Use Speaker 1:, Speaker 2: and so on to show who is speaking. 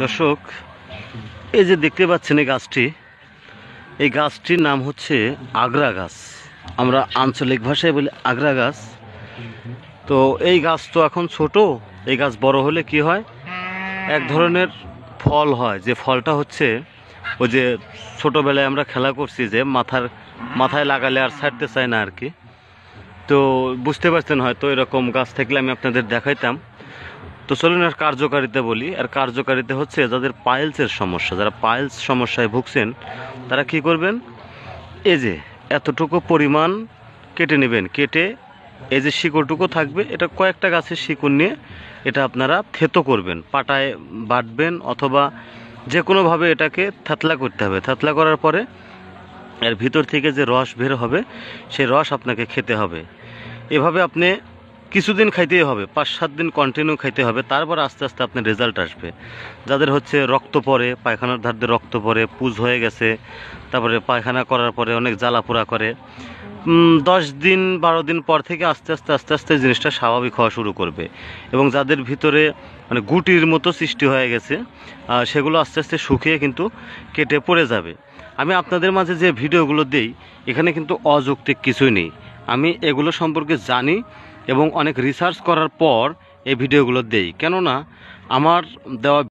Speaker 1: দর্শক, এই যে দেখতে পাচ্ছেন এই গাছটির নাম হচ্ছে আগ্রা গাছ। আমরা আঞ্চলিক ভাষায় বলি আগ্রা গাছ। তো এই গাছ তো এখন ছোট। এই গাছ বড় হলে কি হয়, এক ধরনের ফল হয়, যে ফলটা হচ্ছে ওই যে ছোটোবেলায় আমরা খেলা করছি যে মাথায় লাগালে আর ছাড়তে চায় না আর কি। তো বুঝতে পারছেন হয়তো, এরকম গাছ থাকলে আমি আপনাদের দেখাইতাম। তো চলুন আর কার্যকারিতা বলি। আর কার্যকারিতা হচ্ছে, যাদের পাইলসের সমস্যা, যারা পাইলস সমস্যায় ভুগছেন, তারা কি করবেন, এই যে এতটুকু পরিমাণ কেটে নেবেন। কেটে এই যে শিকড়টুকু থাকবে, এটা কয়েকটা গাছের শিকড় নিয়ে এটা আপনারা থেতো করবেন, পাটায় বাটবেন, অথবা যে কোনোভাবে এটাকে থাতলা করতে হবে। থাতলা করার পরে এর ভিতর থেকে যে রস বের হবে, সেই রস আপনাকে খেতে হবে। এভাবে আপনি কিছুদিন খাইতেই হবে, 5-7 দিন কন্টিনিউ খাইতে হবে। তারপর আস্তে আস্তে আপনার রেজাল্ট আসবে। যাদের হচ্ছে রক্ত পড়ে, পায়খানার ধার দিয়ে রক্ত পড়ে, পুজ হয়ে গেছে, তারপরে পায়খানা করার পরে অনেক জ্বালাপোড়া করে, 10 দিন 12 দিন পর থেকে আস্তে আস্তে জিনিসটা স্বাভাবিক হওয়া শুরু করবে। এবং যাদের ভিতরে মানে গুটির মতো সৃষ্টি হয়ে গেছে, সেগুলো আস্তে আস্তে শুকিয়ে কিন্তু কেটে পড়ে যাবে। আমি আপনাদের মাঝে যে ভিডিওগুলো দেই, এখানে কিন্তু অযৌক্তিক কিছুই নেই। আমি এগুলো সম্পর্কে জানি এবং অনেক রিসার্চ করার পর এই ভিডিওগুলো দেই। কেননা আমার দেওয়া